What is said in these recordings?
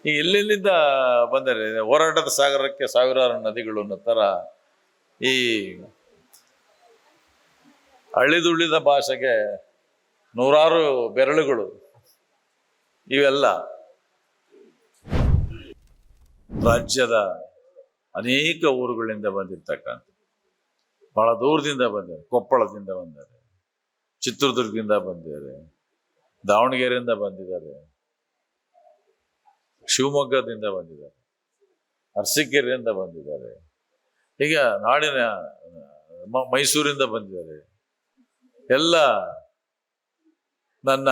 ಈ ಎಲ್ಲೆಲ್ಲಿಂದ ಬಂದರೆ ಹೋರಾಟದ ಸಾಗರಕ್ಕೆ ಸಾವಿರಾರು ನದಿಗಳು ಅನ್ನೋ ತರ ಈ ಅಳಿದುಳಿದ ಭಾಷೆಗೆ ನೂರಾರು ಬೆರಳುಗಳು ಇವೆಲ್ಲ ರಾಜ್ಯದ ಅನೇಕ ಊರುಗಳಿಂದ ಬಂದಿರ್ತಕ್ಕಂಥ ಬಹಳ ದೂರದಿಂದ ಬಂದಿದ್ದಾರೆ. ಕೊಪ್ಪಳದಿಂದ ಬಂದಿದ್ದಾರೆ, ಚಿತ್ರದುರ್ಗದಿಂದ ಬಂದಿದ್ದಾರೆ, ದಾವಣಗೆರೆಯಿಂದ ಬಂದಿದ್ದಾರೆ, ಶಿವಮೊಗ್ಗದಿಂದ ಬಂದಿದ್ದಾರೆ, ಅರಸೀಕೆರೆಯಿಂದ ಬಂದಿದ್ದಾರೆ, ಈಗ ನಾಡಿನ ಮೈಸೂರಿಂದ ಬಂದಿದ್ದಾರೆ. ಎಲ್ಲ ನನ್ನ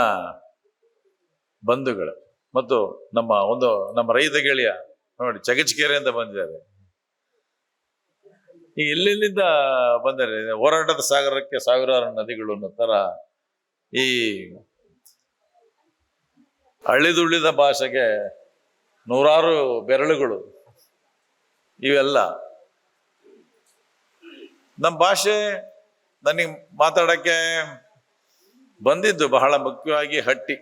ಬಂಧುಗಳು ಮತ್ತು ನಮ್ಮ ರೈತ ಗೆಳೆಯ ನೋಡಿ ಚಗಚಿಕೆರೆಯಿಂದ ಬಂದಿದ್ದಾರೆ. ಈ ಎಲ್ಲೆಲ್ಲಿಂದ ಬಂದರೆ ಹೋರಾಟದ ಸಾಗರಕ್ಕೆ ಸಾವಿರಾರು ನದಿಗಳು ಅನ್ನೋ ತರ ಈ ಅಳಿದುಳಿದ ಭಾಷೆಗೆ ನೂರಾರು ಬೆರಳುಗಳು ಇವೆಲ್ಲ ನಮ್ಮ ಭಾಷೆ. ನನಗೆ ಮಾತಾಡಕ್ಕೆ ಬಂದಿದ್ದು ಬಹಳ ಮುಖ್ಯವಾಗಿ ಹಟ್ಟಿ.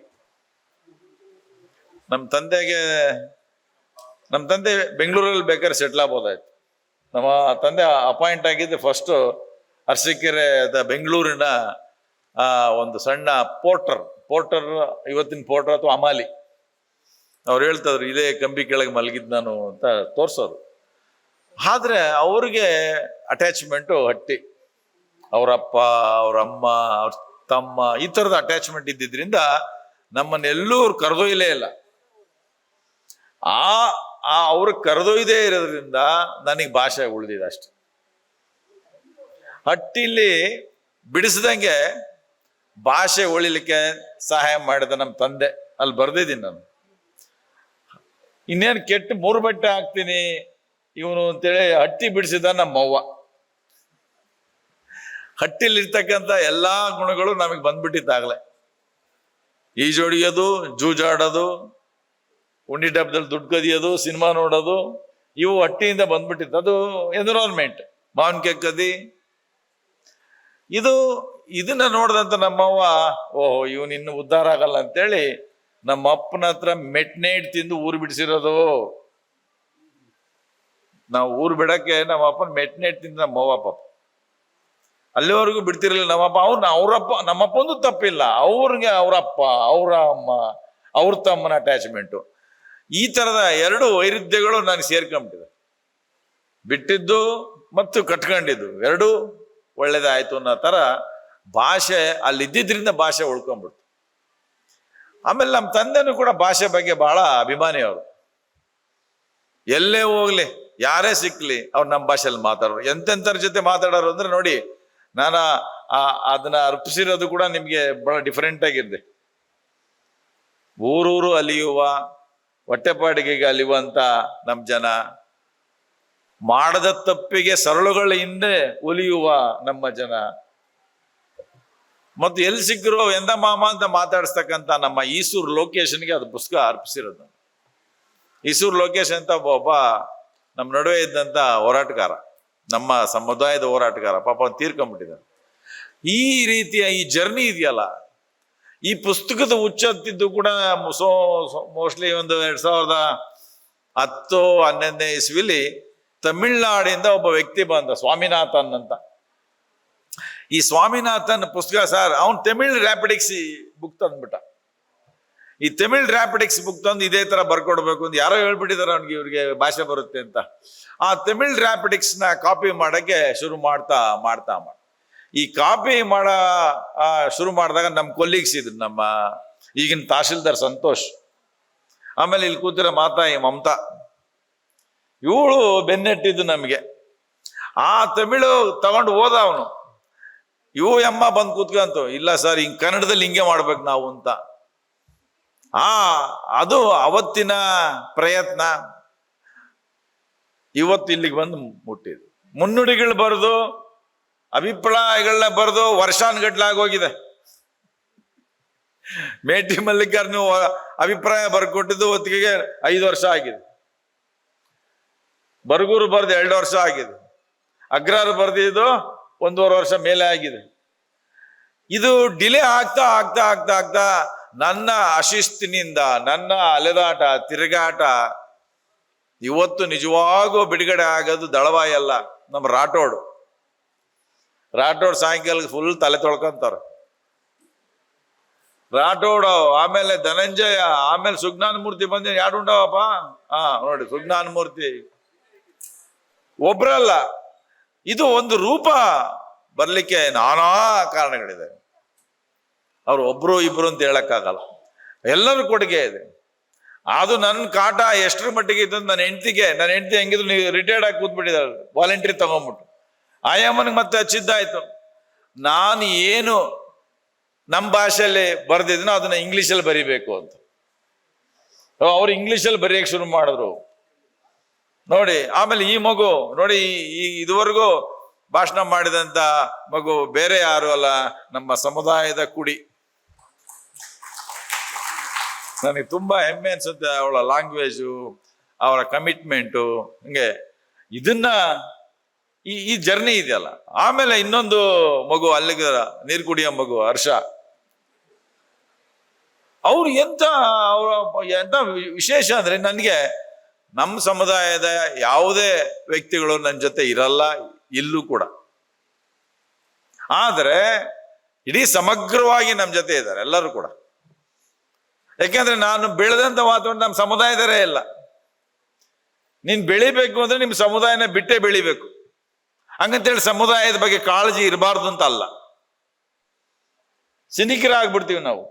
ನಮ್ಮ ತಂದೆ ಬೆಂಗಳೂರಲ್ಲಿ ಬೇಕಾದ್ರೆ ಸೆಟ್ಲ್ ಆಗ್ಬೋದಾಯ್ತು. ನಮ್ಮ ತಂದೆ ಅಪಾಯಿಂಟ್ ಆಗಿದ್ದು ಫಸ್ಟ್ ಅರಸೀಕೆರೆ ಬೆಂಗಳೂರಿನ ಒಂದು ಸಣ್ಣ ಪೋರ್ಟರ್ ಇವತ್ತಿನ ಪೋರ್ಟರ್ ಅಥವಾ ಅಮಾಲಿ. ಅವ್ರು ಹೇಳ್ತಿದ್ರು ಇದೇ ಕಂಬಿ ಕೆಳಗೆ ಮಲಗಿದ್ ನಾನು ಅಂತ ತೋರ್ಸೋರು. ಆದ್ರೆ ಅವ್ರಿಗೆ ಅಟ್ಯಾಚ್ಮೆಂಟು ಹಟ್ಟಿ. ಅವರಪ್ಪ, ಅವ್ರಮ್ಮ, ಅವ್ರ ತಮ್ಮ ಈ ಥರದ ಅಟ್ಯಾಚ್ಮೆಂಟ್ ಇದ್ದಿದ್ರಿಂದ ನಮ್ಮನ್ನೆಲ್ಲೂ ಅವ್ರು ಕರೆದೊಯ್ಯಲೇ ಇಲ್ಲ. ಅವ್ರು ಕರೆದೊಯ್ದೇ ಇರೋದ್ರಿಂದ ನನಗೆ ಭಾಷೆ ಉಳಿದಿದೆ ಅಷ್ಟೆ. ಹಟ್ಟಿಲಿ ಬಿಡಿಸ್ದಂಗೆ ಭಾಷೆ ಉಳಿಲಿಕ್ಕೆ ಸಹಾಯ ಮಾಡಿದ ನಮ್ಮ ತಂದೆ. ಅಲ್ಲಿ ಬರ್ದಿದ್ದೀನಿ ನಾನು. ಇನ್ನೇನು ಕೆಟ್ಟು 3 ಬಟ್ಟೆ ಹಾಕ್ತೀನಿ ಇವನು ಅಂತೇಳಿ ಹಟ್ಟಿ ಬಿಡಿಸಿದ ನಮ್ಮವ್ವ. ಹಟ್ಟಿಲಿರ್ತಕ್ಕಂಥ ಎಲ್ಲಾ ಗುಣಗಳು ನಮಗೆ ಬಂದ್ಬಿಟ್ಟಿದ್ದಾಗಲೇ. ಈಜೊಡಿಯೋದು, ಜೂಜಾಡೋದು, ಉಂಡಿ ಡಬ್ಬದಲ್ಲಿ ದುಡ್ಡು ಕದಿಯೋದು, ಸಿನಿಮಾ ನೋಡೋದು, ಇವು ಹಟ್ಟಿಯಿಂದ ಬಂದ್ಬಿಟ್ಟಿತ್ತು. ಅದು ಎನ್ವಿರಾನ್ಮೆಂಟ್. ಮಾವಿನಕಾಯಿ ಕದಿ ಇದನ್ನ ನೋಡ್ದಂತ ನಮ್ಮವ್ವ ಓಹೋ ಇವನು ಇನ್ನು ಉದ್ಧಾರ ಆಗಲ್ಲ ಅಂತೇಳಿ ನಮ್ಮ ಅಪ್ಪನ ಹತ್ರ ಮೆಟ್ನೇಟ್ ತಿಂದು ಊರು ಬಿಡಿಸಿರೋದು. ನಾವು ಊರು ಬಿಡಕ್ಕೆ ನಮ್ಮ ಅಪ್ಪನ ಮೆಟ್ನೇಟ್ ತಿಂದು ನಮ್ಮವ್ವ ಪಾಪ ಅಲ್ಲಿವರೆಗೂ ಬಿಡ್ತಿರ್ಲಿಲ್ಲ. ನಮ್ಮಪ್ಪ ನಮ್ಮಪ್ಪಂದು ತಪ್ಪಿಲ್ಲ, ಅವ್ರಿಗೆ ಅವರಪ್ಪ, ಅವರ ಅಮ್ಮ, ಅವ್ರ ತಮ್ಮನ ಅಟ್ಯಾಚ್ಮೆಂಟು, ಈ ತರದ 2 ವೈರುಧ್ಯಗಳು ನನಗೆ ಸೇರ್ಕೊಂಡ್ಬಿಟ್ಟಿದೆ. ಬಿಟ್ಟಿದ್ದು ಮತ್ತು ಕಟ್ಕೊಂಡಿದ್ದು 2 ಒಳ್ಳೇದಾಯ್ತು ಅನ್ನೋ ತರ ಭಾಷೆ ಅಲ್ಲಿದ್ದಿದ್ರಿಂದ ಭಾಷೆ ಉಳ್ಕೊಂಡ್ಬಿಡ್ತು. ಆಮೇಲೆ ನಮ್ಮ ತಂದೆನೂ ಕೂಡ ಭಾಷೆ ಬಗ್ಗೆ ಬಹಳ ಅಭಿಮಾನಿ. ಅವರು ಎಲ್ಲೇ ಹೋಗ್ಲಿ, ಯಾರೇ ಸಿಕ್ಲಿ, ಅವ್ರು ನಮ್ಮ ಭಾಷೆಯಲ್ಲಿ ಮಾತಾಡೋರು. ಎಂತೆಂಥರ ಜೊತೆ ಮಾತಾಡೋರು ಅಂದ್ರೆ ನೋಡಿ, ನಾನು ಅದನ್ನ ಅರ್ಪಿಸಿರೋದು ಕೂಡ ನಿಮ್ಗೆ ಬಹಳ ಡಿಫರೆಂಟ್ ಆಗಿರ್ದೆ. ಊರೂರು ಅಲಿಯುವ, ಹೊಟ್ಟೆಪಾಡಿಗೆ ಅಲಿಯುವಂತ ನಮ್ಮ ಜನ, ಮಾಡದ ತಪ್ಪಿಗೆ ಸರಳುಗಳ ಹಿಂದೆ ಒಲಿಯುವ ನಮ್ಮ ಜನ, ಮತ್ತು ಎಲ್ಲಿ ಸಿಕ್ಕರು ಎಂದ ಮಾಮ ಅಂತ ಮಾತಾಡಿಸ್ತಕ್ಕಂಥ ನಮ್ಮ ಈಸೂರು ಲೋಕೇಶನ್ಗೆ ಅದು ಪುಸ್ತಕ ಅರ್ಪಿಸಿರೋದು. ಈಸೂರು ಲೋಕೇಶ್ ಅಂತ ಒಬ್ಬ ನಮ್ಮ ನಡುವೆ ಇದ್ದಂತ ಹೋರಾಟಗಾರ, ನಮ್ಮ ಸಮುದಾಯದ ಹೋರಾಟಗಾರ, ಪಾಪ ತೀರ್ಕೊಂಡ್ಬಿಟ್ಟಿದ್ದಾರೆ. ಈ ರೀತಿಯ ಈ ಜರ್ನಿ ಇದೆಯಲ್ಲ, ಈ ಪುಸ್ತಕದ ಹುಚ್ಚತ್ತಿದ್ದು ಕೂಡ ಮೋಸ್ಟ್ಲಿ ಒಂದು 2010-11ನೇ ಇಸ್ವಿಲಿ ತಮಿಳ್ನಾಡಿಂದ ಒಬ್ಬ ವ್ಯಕ್ತಿ ಬಂದ, ಸ್ವಾಮಿನಾಥನ್ ಅಂತ. ಈ ಸ್ವಾಮಿನಾಥನ್ ಪುಸ್ತಕ ಸರ್, ಅವನು ತಮಿಳ್ ರ್ಯಾಪಿಡಿಕ್ಸ್ ಬುಕ್ ತಂದ್ಬಿಟ್ಟ. ಈ ತಮಿಳ್ ರ್ಯಾಪಿಡಿಕ್ಸ್ ಬುಕ್ ತಂದು ಇದೇ ತರ ಬರ್ಕೊಡ್ಬೇಕು ಅಂತ ಯಾರೋ ಹೇಳ್ಬಿಟ್ಟಿದಾರೆ ಅವ್ನಿಗೆ, ಇವ್ರಿಗೆ ಭಾಷೆ ಬರುತ್ತೆ ಅಂತ. ಆ ತಮಿಳ್ ರ್ಯಾಪಿಡಿಕ್ಸ್ ನ ಕಾಪಿ ಮಾಡಕ್ಕೆ ಶುರು ಮಾಡ್ತಾ ಈ ಕಾಪಿ ಶುರು ಮಾಡಿದಾಗ ನಮ್ಮ ಕೊಲೀಗ್ಸ್ ಇದ್ರು, ನಮ್ಮ ಈಗಿನ ತಹಶೀಲ್ದಾರ್ ಸಂತೋಷ್, ಆಮೇಲೆ ಇಲ್ಲಿ ಕೂತಿರೋ ಮಾತಾಯಿ ಮಮತಾ, ಇವಳು ಬೆನ್ನೆಟ್ಟಿದ್ದು ನಮಗೆ. ಆ ತಮಿಳು ತಗೊಂಡು ಹೋದ ಅವನು. ಇವು ಅಮ್ಮ ಬಂದು ಕೂತ್ಕಂತು, ಇಲ್ಲ ಸರ್ ಹಿಂಗ್ ಕನ್ನಡದಲ್ಲಿ ಹಿಂಗೆ ಮಾಡ್ಬೇಕು ನಾವು ಅಂತ. ಅದು ಅವತ್ತಿನ ಪ್ರಯತ್ನ ಇವತ್ತು ಇಲ್ಲಿಗೆ ಬಂದು ಮುಟ್ಟಿದೆ. ಮುನ್ನುಡಿಗಳು ಬರೆದು, ಅಭಿಪ್ರಾಯಗಳನ್ನ ಬರೆದು ವರ್ಷಾನ್ಗಟ್ಲಾಗೋಗಿದೆ. ಮೇಟಿ ಮಲ್ಲಿಕಾರ್ಜುನ ಅಭಿಪ್ರಾಯ ಬರ್ಕೊಟ್ಟಿದ್ದು ಹೊತ್ತಿಗೆ 5 ವರ್ಷ ಆಗಿದೆ. ಬರಗೂರು ಬರ್ದು 2 ವರ್ಷ ಆಗಿದೆ. ಅಗ್ರಾರು ಬರ್ದಿದ್ದು 1.5 ವರ್ಷ ಮೇಲೆ ಆಗಿದೆ. ಇದು ಡಿಲೇ ಆಗ್ತಾ ಆಗ್ತಾ ಆಗ್ತಾ ಆಗ್ತಾ ನನ್ನ ಅಶಿಸ್ತಿನಿಂದ, ನನ್ನ ಅಲೆದಾಟ ತಿರುಗಾಟ ಇವತ್ತು ನಿಜವಾಗೂ ಬಿಡುಗಡೆ ಆಗೋದು ದಳವಾಯಿ ಅಲ್ಲ, ನಮ್ಮ ರಾಠೋಡ್ ಸಾಯಂಕಾಲಕ್ಕೆ ಫುಲ್ ತಲೆ ತೊಳ್ಕೊಂತಾರ. ರಾಠೋಡ್, ಆಮೇಲೆ ಧನಂಜಯ, ಆಮೇಲೆ ಸುಜ್ಞಾನ ಮೂರ್ತಿ ಬಂದಿ ಯಾರು ಉಂಡವಪ್ಪ? ನೋಡಿ ಸುಜ್ಞಾನ ಮೂರ್ತಿ ಒಬ್ರಲ್ಲ, ಇದು ಒಂದು ರೂಪ ಬರ್ಲಿಕ್ಕೆ ನಾನಾ ಕಾರಣಗಳಿದೆ. ಅವ್ರು ಒಬ್ರು ಇಬ್ರು ಅಂತ ಹೇಳಕ್ಕಾಗಲ್ಲ, ಎಲ್ಲರೂ ಕೊಡುಗೆ ಇದೆ. ಅದು ನನ್ನ ಕಾಟ ಎಷ್ಟರ ಮಟ್ಟಿಗೆ ಇತ್ತು. ನನ್ನ ಹೆಂಡತಿ ಹೆಂಗಿದ್ರು ನೀವು ರಿಟೈರ್ಡ್ ಆಗಿ ಕೂತ್ಬಿಟ್ಟಿದ್ದಾರೆ, ವಾಲಂಟ್ರಿ ತಗೊಂಡ್ಬಿಟ್ಟು. ಆಯಮ್ಮನಿಗೆ ಮತ್ತೆ ಹಚ್ಚಿದ್ದಾಯ್ತು, ನಾನು ಏನು ನಮ್ಮ ಭಾಷೆಯಲ್ಲಿ ಬರ್ದಿದ್ನೋ ಅದನ್ನ ಇಂಗ್ಲೀಷಲ್ಲಿ ಬರಿಬೇಕು ಅಂತ. ಅವ್ರು ಇಂಗ್ಲೀಷಲ್ಲಿ ಬರೆಯಕ್ಕೆ ಶುರು ಮಾಡಿದ್ರು ನೋಡಿ. ಆಮೇಲೆ ಈ ಮಗು ನೋಡಿ, ಈ ಇದುವರೆಗೂ ಭಾಷಣ ಮಾಡಿದಂತ ಮಗು ಬೇರೆ ಯಾರು ಅಲ್ಲ, ನಮ್ಮ ಸಮುದಾಯದ ಕುಡಿ. ನನಗೆ ತುಂಬಾ ಹೆಮ್ಮೆ ಅನ್ಸುತ್ತೆ ಅವಳ ಲ್ಯಾಂಗ್ವೇಜು, ಅವರ ಕಮಿಟ್ಮೆಂಟು. ಹಿಂಗೆ ಇದನ್ನ ಈ ಜರ್ನಿ ಇದೆಯಲ್ಲ. ಆಮೇಲೆ ಇನ್ನೊಂದು ಮಗು ಅಲ್ಲಿಗೆ ನೀರು ಕುಡಿಯೋ ಮಗು ಹರ್ಷ, ಅವ್ರು ಎಂತ ವಿಶೇಷ ಅಂದ್ರೆ, ನನಗೆ ನಮ್ಮ ಸಮುದಾಯದ ಯಾವುದೇ ವ್ಯಕ್ತಿಗಳು ನನ್ನ ಜೊತೆ ಇರಲ್ಲ, ಇಲ್ಲೂ ಕೂಡ. ಆದ್ರೆ ಇಡೀ ಸಮಗ್ರವಾಗಿ ನಮ್ಮ ಜೊತೆ ಇದ್ದಾರೆ ಎಲ್ಲರೂ ಕೂಡ. ಯಾಕೆಂದ್ರೆ ನಾನು ಬೆಳೆದಂತ ವಾತಾವರಣ ನಮ್ಮ ಸಮುದಾಯದರೇ ಇಲ್ಲ. ನೀನ್ ಬೆಳಿಬೇಕು ಅಂದ್ರೆ ನಿಮ್ ಸಮುದಾಯನ ಬಿಟ್ಟೇ ಬೆಳಿಬೇಕು. ಹಂಗಂತೇಳಿ ಸಮುದಾಯದ ಬಗ್ಗೆ ಕಾಳಜಿ ಇರಬಾರ್ದು ಅಂತ ಅಲ್ಲ, ಸಿನಿಕರಾಗ್ಬಿಡ್ತೀವಿ ನಾವು.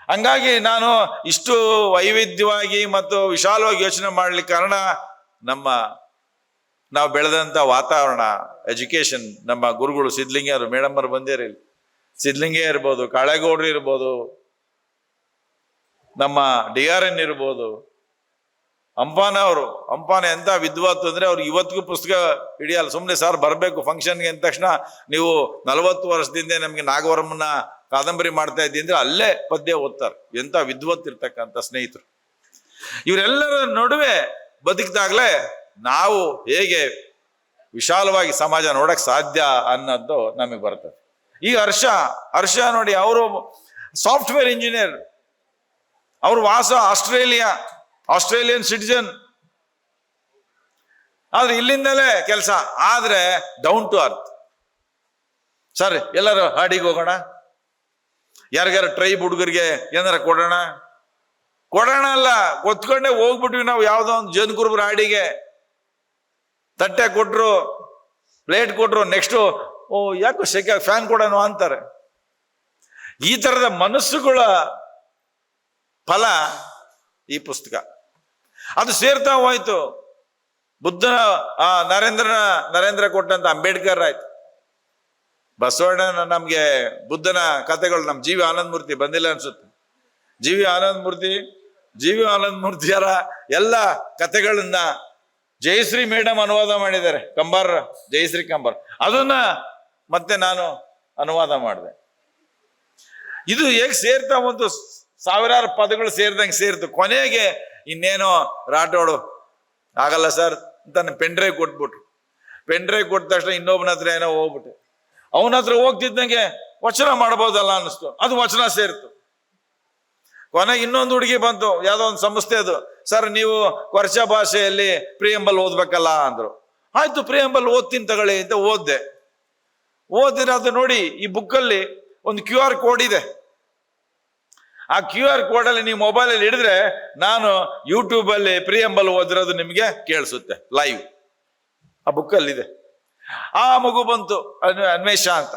ಹಂಗಾಗಿ ನಾನು ಇಷ್ಟು ವೈವಿಧ್ಯವಾಗಿ ಮತ್ತು ವಿಶಾಲವಾಗಿ ಯೋಚನೆ ಮಾಡ್ಲಿಕ್ಕೆ ಕಾರಣ ನಾವು ಬೆಳೆದಂತ ವಾತಾವರಣ, ಎಜುಕೇಶನ್. ನಮ್ಮ ಗುರುಗಳು ಸಿದ್ಲಿಂಗಿಯರು, ಮೇಡಮ್ ಅವರು ಬಂದಿರಿ, ಸಿದ್ಲಿಂಗಿಯ ಇರ್ಬೋದು, ಕಾಳೇಗೌಡ್ರು ಇರ್ಬೋದು, ನಮ್ಮ DRN ಇರ್ಬೋದು, ಅಂಪಾನ ಎಂತ ವಿದ್ವತ್ ಅಂದ್ರೆ ಅವ್ರಿಗೆ ಇವತ್ತಿಗೂ ಪುಸ್ತಕ ಹಿಡಿಯಲ್ಲ. ಸುಮ್ಮನೆ ಸರ್ ಬರಬೇಕು ಫಂಕ್ಷನ್ಗೆ ಅಂದ ತಕ್ಷಣ ನೀವು 40 ವರ್ಷದಿಂದ ನಮ್ಗೆ ನಾಗವರಮ್ಮನ ಕಾದಂಬರಿ ಮಾಡ್ತಾ ಇದ್ದೀನಿ ಅಂದ್ರೆ ಅಲ್ಲೇ ಪದ್ಯ ಓದ್ತಾರೆ. ಎಂತ ವಿದ್ವತ್ ಇರ್ತಕ್ಕಂಥ ಸ್ನೇಹಿತರು. ಇವರೆಲ್ಲರ ನಡುವೆ ಬದುಕಿದಾಗ್ಲೇ ನಾವು ಹೇಗೆ ವಿಶಾಲವಾಗಿ ಸಮಾಜ ನೋಡಕ್ ಸಾಧ್ಯ ಅನ್ನೋದು ನಮಗೆ ಬರ್ತದೆ. ಈ ಹರ್ಷ ನೋಡಿ, ಅವರು ಸಾಫ್ಟ್ವೇರ್ ಇಂಜಿನಿಯರ್, ಅವ್ರ ವಾಸ ಆಸ್ಟ್ರೇಲಿಯನ್ ಸಿಟಿಜನ್, ಆದ್ರೆ ಇಲ್ಲಿಂದಲೇ ಕೆಲಸ. ಆದ್ರೆ ಡೌನ್ ಟು ಅರ್ತ್. ಸರ್ ಎಲ್ಲರೂ ಹಾಡಿಗೆ ಹೋಗೋಣ, ಯಾರಿಗಾರ ಟ್ರೈಬ್ ಹುಡುಗರಿಗೆ ಏನಾರ ಕೊಡೋಣ ಅಲ್ಲ, ಗೊತ್ಕೊಂಡೇ ಹೋಗ್ಬಿಟ್ವಿ ನಾವು. ಯಾವ್ದೋ ಒಂದು ಜನ್ಗುರುಬ್ರ ಹಾಡಿಗೆ ತಟ್ಟೆ ಕೊಟ್ರು, ಪ್ಲೇಟ್ ಕೊಟ್ರು, ನೆಕ್ಸ್ಟು ಯಾಕೋ ಶೆಕೆ ಫ್ಯಾನ್ ಕೊಡೋಣ ಅಂತಾರೆ. ಈ ತರದ ಮನಸ್ಸುಗಳ ಫಲ ಈ ಪುಸ್ತಕ. ಅದು ಸೇರ್ತಾ ಹೋಯ್ತು. ಬುದ್ಧನ ನರೇಂದ್ರ ಕೊಟ್ಟಂತ ಅಂಬೇಡ್ಕರ್ ಆಯ್ತು, ಬಸವಣ್ಣನ ನಮ್ಗೆ ಬುದ್ಧನ ಕಥೆಗಳು ನಮ್ಮ ಜಿ ವಿ ಆನಂದ ಮೂರ್ತಿ ಬಂದಿಲ್ಲ ಅನ್ಸುತ್ತೆ. ಜಿ ವಿ ಆನಂದ ಮೂರ್ತಿಯರ ಎಲ್ಲ ಕಥೆಗಳನ್ನ ಜಯಶ್ರೀ ಮೇಡಮ್ ಅನುವಾದ ಮಾಡಿದ್ದಾರೆ, ಜಯಶ್ರೀ ಕಂಬಾರ್. ಅದನ್ನ ಮತ್ತೆ ನಾನು ಅನುವಾದ ಮಾಡಿದೆ. ಇದು ಹೇಗೆ ಸೇರ್ತಾ ಒಂದು ಸಾವಿರಾರು ಪದಗಳು ಸೇರಿದಂಗೆ ಸೇರ್ತು. ಕೊನೆಗೆ ಇನ್ನೇನೋ ರಾಠೋಡು ಆಗಲ್ಲ ಸರ್ ಅಂತ ಪೆಂಡ್ರೈವ್ ಕೊಟ್ಬಿಟ್ರು. ಪೆಂಡ್ರೈವ್ ಕೊಟ್ಟ ತಕ್ಷಣ ಇನ್ನೊಬ್ಬನ ಹತ್ರ ಏನೋ ಹೋಗ್ಬಿಟ್ಟು ಅವನ ಹತ್ರ ಹೋಗ್ತಿದ್ದಂಗೆ ವಚನ ಮಾಡ್ಬೋದಲ್ಲ ಅನ್ನಿಸ್ತು. ಅದು ವಚನ ಸೇರ್ತು. ಕೊನೆಗೆ ಇನ್ನೊಂದು ಹುಡುಗಿ ಬಂತು, ಯಾವ್ದೋ ಒಂದು ಸಂಸ್ಥೆ ಅದು. ಸರ್ ನೀವು ವರ್ಷ ಭಾಷೆಯಲ್ಲಿ ಪ್ರಿಯಂಬಲ್ ಓದ್ಬೇಕಲ್ಲ ಅಂದ್ರು. ಆಯ್ತು ಪ್ರಿಯಂಬಲ್ ಓದ್ತೀನಿ ತಗೊಳ್ಳಿ ಅಂತ ಓದಿದ್ರೆ ಅದು ನೋಡಿ, ಈ ಬುಕ್ಕಲ್ಲಿ ಒಂದು QR ಕೋಡ್ ಇದೆ. ಆ QR ಕೋಡಲ್ಲಿ ನೀವು ಮೊಬೈಲಲ್ಲಿ ಹಿಡಿದ್ರೆ ನಾನು ಯೂಟ್ಯೂಬಲ್ಲಿ ಪ್ರಿಯಂಬಲ್ ಓದಿರೋದು ನಿಮಗೆ ಕೇಳಿಸುತ್ತೆ ಲೈವ್. ಆ ಬುಕ್ಕಲ್ಲಿದೆ. ಆ ಮಗು ಬಂತು, ಅನ್ವೇಷ ಅಂತ.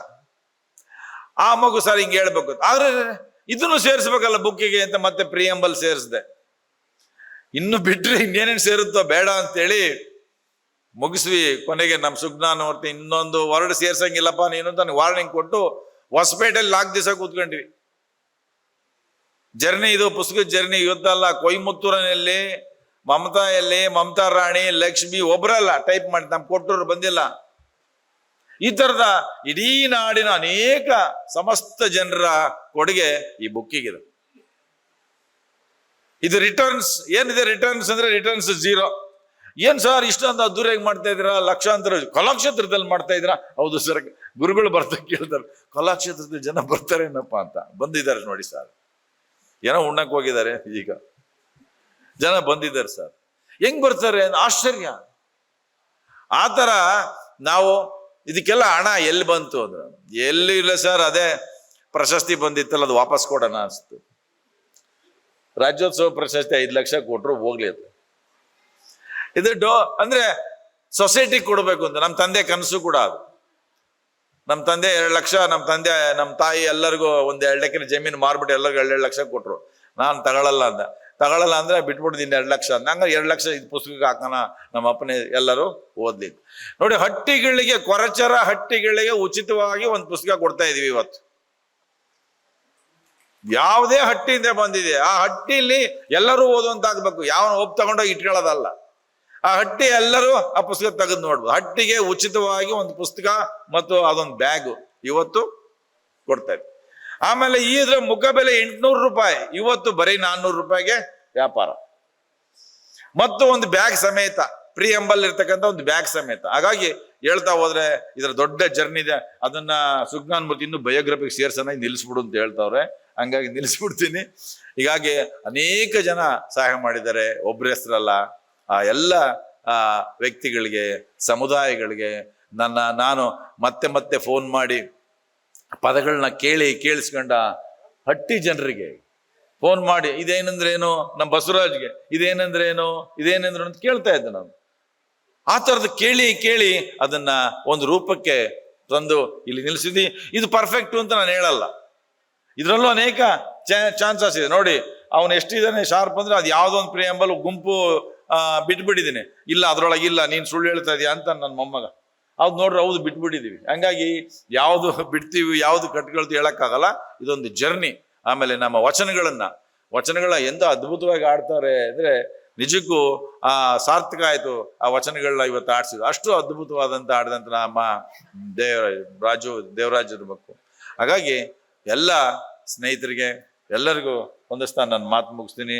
ಆ ಮಗು ಸರ್ ಹಿಂಗೆ ಹೇಳ್ಬೇಕು, ಆದ್ರೆ ಇದನ್ನು ಸೇರಿಸ್ಬೇಕಲ್ಲ ಬುಕ್ಕಿಗೆ ಅಂತ ಮತ್ತೆ ಪ್ರಿಯಂಬಲ್ ಸೇರಿಸ್ದೆ. ಇನ್ನು ಬಿಟ್ರೆ ಇನ್ನೇನೇನು ಸೇರುತ್ತೋ ಬೇಡ ಅಂತೇಳಿ ಮುಗಿಸ್ವಿ. ಕೊನೆಗೆ ನಮ್ಮ ಸುಜ್ಞಾನ ಮೂರ್ತಿ ಇನ್ನೊಂದು ವರ್ಡ್ ಸೇರ್ಸಂಗಿಲ್ಲಪ್ಪ ನೀನು ಅಂತ ವಾರ್ನಿಂಗ್ ಕೊಟ್ಟು ಹೊಸಪೇಟೆಯಲ್ಲಿ 4 ದಿವಸ ಕೂತ್ಕೊಂಡ್ವಿ. ಜರ್ನಿ ಇದು ಪುಸ್ತಕದ ಜರ್ನಿ. ಇವತ್ತಲ್ಲ, ಕೊಯಮತ್ತೂರಿನಲ್ಲಿ ಮಮತಾ ರಾಣಿ, ಲಕ್ಷ್ಮಿ ಒಬ್ರಲ್ಲ ಟೈಪ್ ಮಾಡಿ ನಮ್ಗೆ ಕೊಟ್ಟರು ಬಂದಿಲ್ಲ. ಈ ತರದ ಇಡೀ ನಾಡಿನ ಅನೇಕ ಸಮಸ್ತ ಜನರ ಕೊಡುಗೆ ಈ ಬುಕ್ಕಿಗಿದೆ. ಇದು ರಿಟರ್ನ್ಸ್ ಏನಿದೆ, ರಿಟರ್ನ್ಸ್ ಅಂದ್ರೆ ರಿಟರ್ನ್ಸ್ 0. ಏನ್ ಸರ್ ಇಷ್ಟೊಂದು ಅದ್ದೂರಿಯಾಗಿ ಮಾಡ್ತಾ ಇದ್ದೀರಾ, ಲಕ್ಷಾಂತರ ಕಲಾಕ್ಷೇತ್ರದಲ್ಲಿ ಮಾಡ್ತಾ ಇದ್ದೀರಾ? ಹೌದು ಸರ್, ಗುರುಗಳು ಬರ್ತಾ ಕೇಳ್ತಾರೆ, ಕಲಾಕ್ಷೇತ್ರದಲ್ಲಿ ಜನ ಬರ್ತಾರೇನಪ್ಪ ಅಂತ. ಬಂದಿದ್ದಾರೆ ನೋಡಿ ಸರ್. ಏನೋ ಉಣ್ಣಕ್ ಹೋಗಿದ್ದಾರೆ. ಈಗ ಜನ ಬಂದಿದ್ದಾರೆ ಸರ್. ಹೆಂಗ್ ಬರ್ತಾರೆ ಆಶ್ಚರ್ಯ. ಆ ತರ ನಾವು ಇದಕ್ಕೆಲ್ಲ ಹಣ ಎಲ್ಲಿ ಬಂತು ಅಂದ್ರೆ ಎಲ್ಲಿ ಇಲ್ಲ ಸರ್. ಅದೇ ಪ್ರಶಸ್ತಿ ಬಂದಿತ್ತಲ್ಲ, ಅದು ವಾಪಸ್ ಕೊಡೋಣ ಅನ್ಸ್ತು. ರಾಜ್ಯೋತ್ಸವ ಪ್ರಶಸ್ತಿ 5 ಲಕ್ಷ ಕೊಟ್ರು ಹೋಗ್ಲಿ ಅದು. ಇದು ಅಂದ್ರೆ ಸೊಸೈಟಿ ಕೊಡ್ಬೇಕು ಅಂತ ನಮ್ಮ ತಂದೆ ಕನಸು ಕೂಡ ಅದು. ನಮ್ಮ ತಂದೆ 2 ಲಕ್ಷ, ನಮ್ಮ ತಾಯಿ ಎಲ್ಲರಿಗೂ 1-2 ಎಕರೆ ಜಮೀನು ಮಾರ್ಬಿಟ್ಟು ಎಲ್ಲರಿಗೂ 2 ಲಕ್ಷ ಕೊಟ್ರು. ನಾನು ತಗೊಳ್ಳಲ್ಲ ಅಂದ್ರೆ ಬಿಟ್ಬಿಡ್ತೀನಿ 2 ಲಕ್ಷ ಅಂತ. ಹಂಗ 2 ಲಕ್ಷ ಇದು ಪುಸ್ತಕಕ್ಕೆ ಹಾಕೋಣ, ನಮ್ಮ ಅಪ್ಪನೇ ಎಲ್ಲರೂ ಓದ್ಲಿ. ನೋಡಿ, ಹಟ್ಟಿಗಳಿಗೆ, ಕೊರಚರ ಹಟ್ಟಿಗಳಿಗೆ ಉಚಿತವಾಗಿ ಒಂದು ಪುಸ್ತಕ ಕೊಡ್ತಾ ಇದೀವಿ ಇವತ್ತು. ಯಾವುದೇ ಹಟ್ಟಿಯಿಂದ ಬಂದಿದೆ ಆ ಹಟ್ಟಿಲಿ ಎಲ್ಲರೂ ಓದುವಂತಾಗ್ಬೇಕು. ಯಾವನ ಒಪ್ಪು ತಗೊಂಡೋಗಿ ಇಟ್ಕೊಳ್ಳೋದಲ್ಲ. ಆ ಹಟ್ಟಿ ಎಲ್ಲರೂ ಆ ಪುಸ್ತಕ ತೆಗೆದು ನೋಡ್ಬೋದು. ಹಟ್ಟಿಗೆ ಉಚಿತವಾಗಿ ಒಂದು ಪುಸ್ತಕ ಮತ್ತು ಅದೊಂದು ಬ್ಯಾಗ್ ಇವತ್ತು ಕೊಡ್ತಾ ಇದ್ವಿ. ಆಮೇಲೆ ಇದ್ರ ಮುಖ ಬೆಲೆ 800 ರೂಪಾಯಿ, ಇವತ್ತು ಬರೀ 400 ರೂಪಾಯಿಗೆ ವ್ಯಾಪಾರ. ಮತ್ತು ಒಂದು ಬ್ಯಾಗ್ ಸಮೇತ, ಪ್ರಿಯಂಬಲ್ ಇರ್ತಕ್ಕಂಥ ಒಂದು ಬ್ಯಾಗ್ ಸಮೇತ. ಹಾಗಾಗಿ ಹೇಳ್ತಾ ಹೋದ್ರೆ ಇದರ ದೊಡ್ಡ ಜರ್ನಿ ಇದೆ. ಅದನ್ನ ಸುಜ್ಞಾನ್ ಮೂರ್ತಿ ಇನ್ನು ಬಯೋಗ್ರಫಿಗೆ ಸೇರ್ಸೋಣ, ನಿಲ್ಲಿಸ್ಬಿಡು ಅಂತ ಹೇಳ್ತಾವ್ರೆ. ಹಂಗಾಗಿ ನಿಲ್ಲಿಸ್ಬಿಡ್ತೀನಿ. ಹೀಗಾಗಿ ಅನೇಕ ಜನ ಸಹಾಯ ಮಾಡಿದ್ದಾರೆ, ಒಬ್ಬರ ಹೆಸರಲ್ಲ. ಆ ಎಲ್ಲ ವ್ಯಕ್ತಿಗಳಿಗೆ, ಸಮುದಾಯಗಳಿಗೆ ನಾನು ಮತ್ತೆ ಫೋನ್ ಮಾಡಿ ಪದಗಳನ್ನ ಕೇಳಿಸ್ಕೊಂಡ ಹಟ್ಟಿ ಜನರಿಗೆ ಫೋನ್ ಮಾಡಿ ಇದೇನಂದ್ರೇನು, ನಮ್ಮ ಬಸವರಾಜ್ಗೆ ಇದೇನಂದ್ರೇನು ಅಂತ ಕೇಳ್ತಾ ಇದ್ದೆ ನಾನು. ಆ ಥರದ್ದು ಕೇಳಿ ಅದನ್ನ ಒಂದು ರೂಪಕ್ಕೆ ತಂದು ಇಲ್ಲಿ ನಿಲ್ಲಿಸಿದ್ವಿ. ಇದು ಪರ್ಫೆಕ್ಟ್ ಅಂತ ನಾನು ಹೇಳಲ್ಲ. ಇದರಲ್ಲೂ ಅನೇಕ ಚಾನ್ಸಸ್ ಇದೆ. ನೋಡಿ, ಅವನು ಎಷ್ಟಿದ್ದಾನೆ ಶಾರ್ಪ್ ಅಂದ್ರೆ ಅದು ಯಾವುದೋ ಒಂದು ಪ್ರಿಯಂಬಲ್ ಗುಂಪು ಬಿಟ್ಬಿಟ್ಟಿದ್ದೀನಿ, ಇಲ್ಲ ಅದ್ರೊಳಗೆ ಇಲ್ಲ, ನೀನು ಸುಳ್ಳು ಹೇಳ್ತಾ ಇದೀಯ ಅಂತ ನನ್ನ ಮೊಮ್ಮಗ. ಅದು ನೋಡ್ರಿ, ಹೌದು ಬಿಟ್ಬಿಟ್ಟಿದೀವಿ. ಹಂಗಾಗಿ ಯಾವುದು ಬಿಡ್ತೀವಿ, ಯಾವುದು ಕಟ್ಕೊಳ್ತೀವಿ ಹೇಳಕ್ಕಾಗಲ್ಲ. ಇದೊಂದು ಜರ್ನಿ. ಆಮೇಲೆ ನಮ್ಮ ವಚನಗಳ ಎಂತ ಅದ್ಭುತವಾಗಿ ಆಡ್ತಾರೆ ಅಂದ್ರೆ ನಿಜಕ್ಕೂ ಸಾರ್ಥಕ ಆಯ್ತು. ಆ ವಚನಗಳನ್ನ ಇವತ್ತು ಆಡ್ಸಿದ್ರು. ಅಷ್ಟು ಅದ್ಭುತವಾದಂತ ಆಡಿದಂತ ನಮ್ಮ ದೇವರಾಜ್ ಇರ್ಬೇಕು. ಹಾಗಾಗಿ ಎಲ್ಲ ಸ್ನೇಹಿತರಿಗೆ ಎಲ್ಲರಿಗೂ ಒಂದಷ್ಟು ನಾನು ಮಾತು ಮುಗಿಸ್ತೀನಿ.